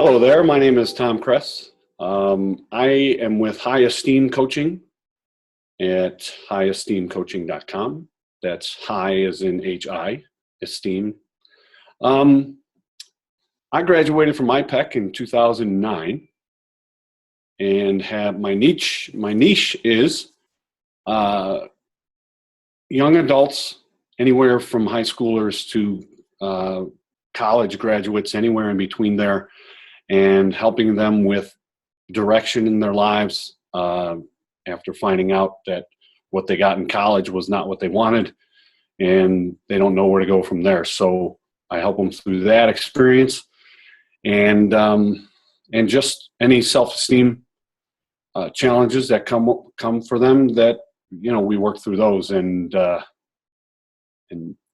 Hello there, my name is Tom Kress. I am with High Esteem Coaching at highesteemcoaching.com. That's high as in H-I, esteem. I graduated from iPEC in 2009 and have my niche is young adults, anywhere from high schoolers to college graduates, anywhere in between there, and helping them with direction in their lives after finding out that what they got in college was not what they wanted and they don't know where to go from there. So I help them through that experience and just any self-esteem challenges that come for them, that we work through those, and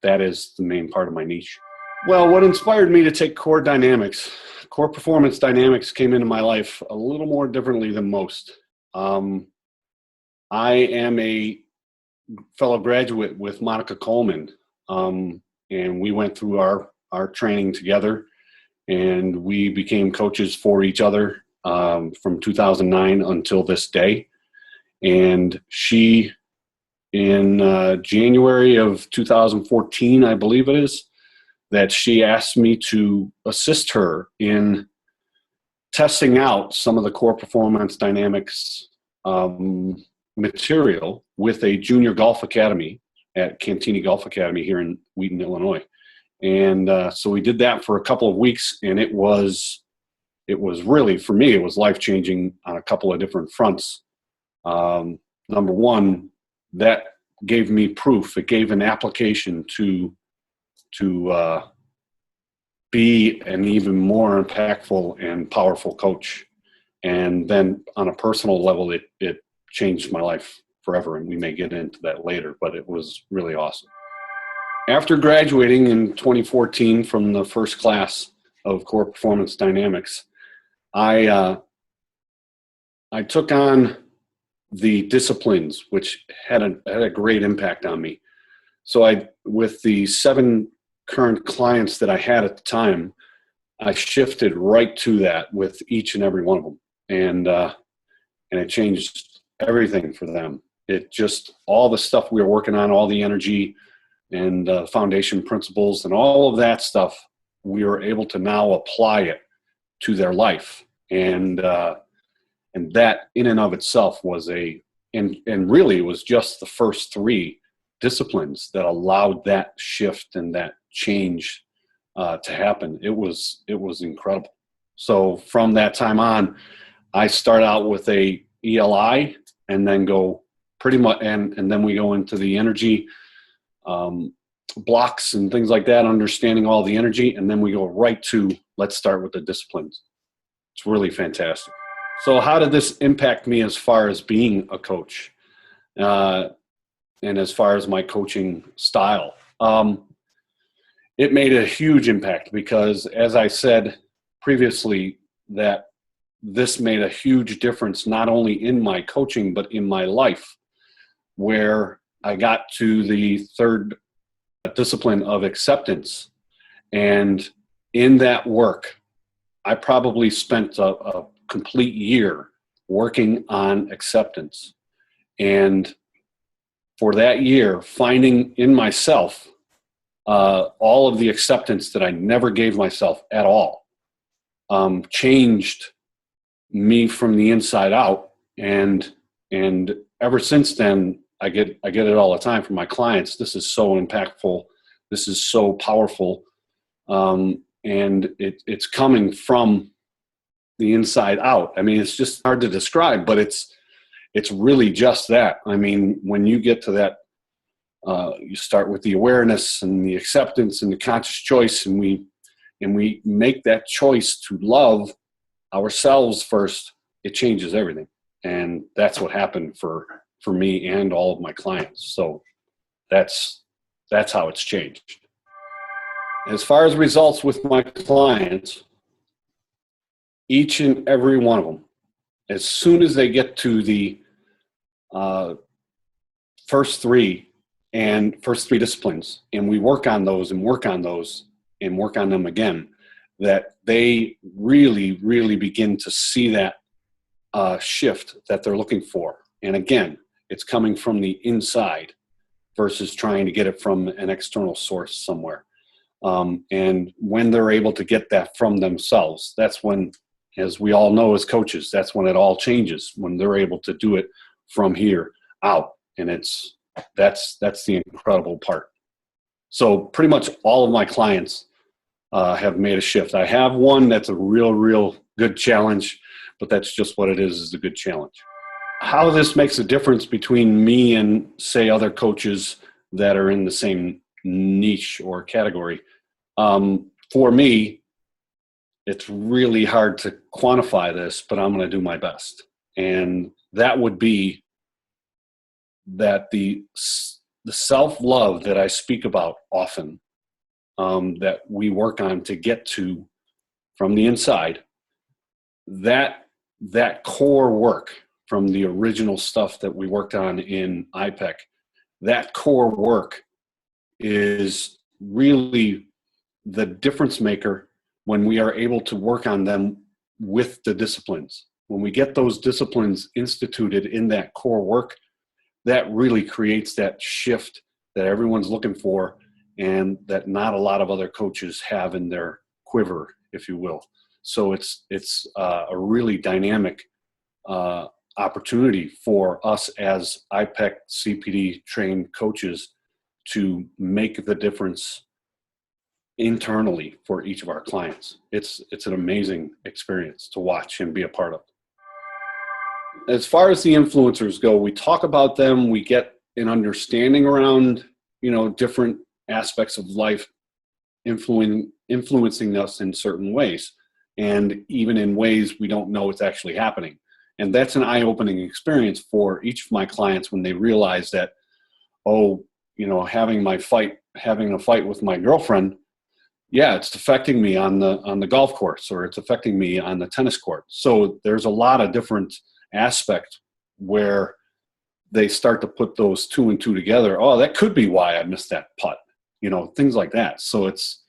that is the main part of my niche. Well, what inspired me to take COR Dynamics? COR Performance Dynamics came into my life a little more differently than most. I am a fellow graduate with Monica Coleman, and we went through our training together, and we became coaches for each other from 2009 until this day. And she, in January of 2014, I believe it is, that she asked me to assist her in testing out some of the COR Performance Dynamics material with a junior golf academy at Cantini Golf Academy here in Wheaton, Illinois. And so we did that for a couple of weeks, and it was really, for me, it was life-changing on a couple of different fronts. Number one, that gave me proof. It gave an application to be an even more impactful and powerful coach. And then on a personal level, it changed my life forever, and we may get into that later, but it was really awesome. After graduating in 2014 from the first class of COR Performance Dynamics, I took on the disciplines, which had a great impact on me. So with the 7 current clients that I had at the time, I shifted right to that with each and every one of them, and it changed everything for them. It just, all the stuff we were working on, all the energy and foundation principles and all of that stuff, we were able to now apply it to their life, and that in and of itself was and really it was just the first 3 disciplines that allowed that shift and that change to happen. It was incredible. So from that time on, I start out with a ELI, and then go pretty much, and then we go into the energy blocks and things like that, understanding all the energy, and then we go right to, let's start with the disciplines. It's really fantastic. So how did this impact me as far as being a coach? And as far as my coaching style, it made a huge impact, because as I said previously, that this made a huge difference, not only in my coaching, but in my life, where I got to the 3rd discipline of acceptance. And in that work, I probably spent a complete year working on acceptance. And for that year, finding in myself all of the acceptance that I never gave myself at all, changed me from the inside out. And ever since then, I get it all the time from my clients. This is so impactful. This is so powerful. And it's coming from the inside out. I mean, it's just hard to describe, but it's really just that. I mean, when you get to that, you start with the awareness and the acceptance and the conscious choice, and we make that choice to love ourselves first. It changes everything, and that's what happened for me and all of my clients. So that's how it's changed. As far as results with my clients, each and every one of them, as soon as they get to the first three disciplines, and we work on those and work on those and work on them again, that they really, really begin to see that shift that they're looking for. And again, it's coming from the inside versus trying to get it from an external source somewhere. And when they're able to get that from themselves, that's when, as we all know as coaches, that's when it all changes, when they're able to do it from here out. And that's the incredible part. So pretty much all of my clients have made a shift. I have one that's a real good challenge, but that's just what it is a good challenge. How this makes a difference between me and, say, other coaches that are in the same niche or category. For me, it's really hard to quantify this, but I'm going to do my best. And that would be that the self-love that I speak about often, that we work on to get to from the inside, that core work from the original stuff that we worked on in iPEC, that core work is really the difference maker when we are able to work on them with the disciplines. When we get those disciplines instituted in that core work, that really creates that shift that everyone's looking for and that not a lot of other coaches have in their quiver, if you will. So it's a really dynamic opportunity for us as iPEC CPD trained coaches to make the difference internally for each of our clients. It's an amazing experience to watch and be a part of. As far as the influencers go, we talk about them, we get an understanding around, different aspects of life influencing us in certain ways, and even in ways we don't know it's actually happening. And that's an eye-opening experience for each of my clients when they realize that, having a fight with my girlfriend, yeah, it's affecting me on the golf course, or it's affecting me on the tennis court. So there's a lot of different aspects where they start to put those two and two together. Oh, that could be why I missed that putt, things like that. So it's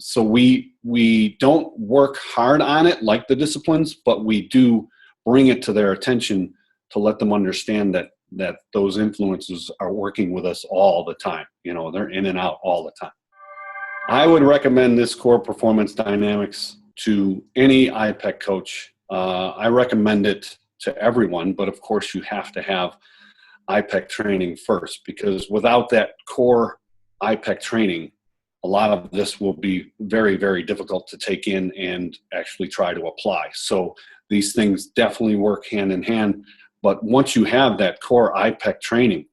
so we don't work hard on it like the disciplines, but we do bring it to their attention to let them understand that those influences are working with us all the time. They're in and out all the time. I would recommend this COR Performance Dynamics to any iPEC coach. I recommend it to everyone, but of course you have to have iPEC training first, because without that core iPEC training, a lot of this will be very, very difficult to take in and actually try to apply. So these things definitely work hand in hand. But once you have that core iPEC training,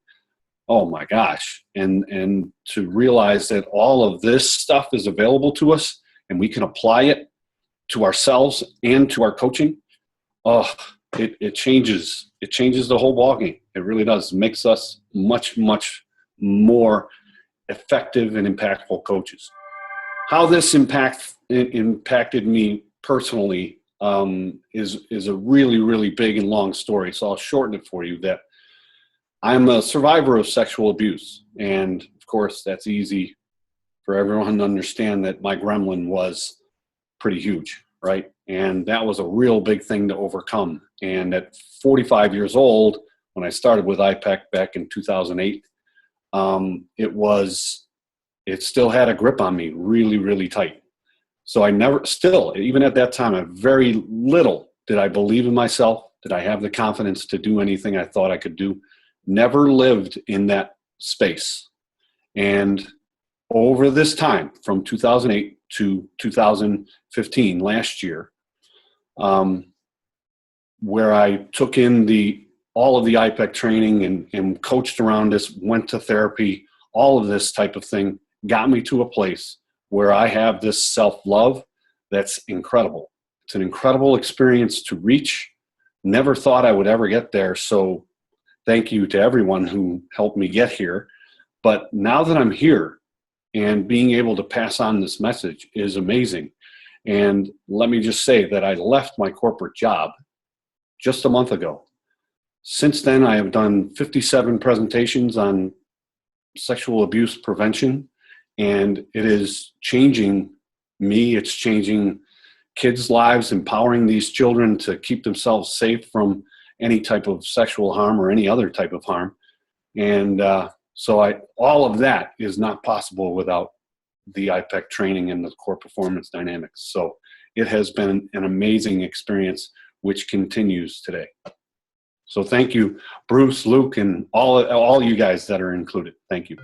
oh my gosh, and to realize that all of this stuff is available to us and we can apply it to ourselves and to our coaching, it changes the whole ballgame. It really does. It makes us much, much more effective and impactful coaches. How this impacted me personally is a really, really big and long story. So I'll shorten it for you. That I'm a survivor of sexual abuse. And of course, that's easy for everyone to understand that my gremlin was pretty huge, right? And that was a real big thing to overcome. And at 45 years old, when I started with iPEC back in 2008, it still had a grip on me really, really tight. So even at that time, very little did I believe in myself. Did I have the confidence to do anything I thought I could do? Never lived in that space. And over this time, from 2008 to 2015, last year, where I took in all of the iPEC training and coached around this, went to therapy, all of this type of thing got me to a place where I have this self-love that's incredible. It's an incredible experience to reach. Never thought I would ever get there. So thank you to everyone who helped me get here. But now that I'm here and being able to pass on this message is amazing. And let me just say that I left my corporate job just a month ago. Since then, I have done 57 presentations on sexual abuse prevention, and it is changing me, it's changing kids' lives, empowering these children to keep themselves safe from any type of sexual harm or any other type of harm. And all of that is not possible without the iPEC training and the COR Performance Dynamics. So it has been an amazing experience, which continues today. So thank you, Bruce, Luke, and all you guys that are included. Thank you.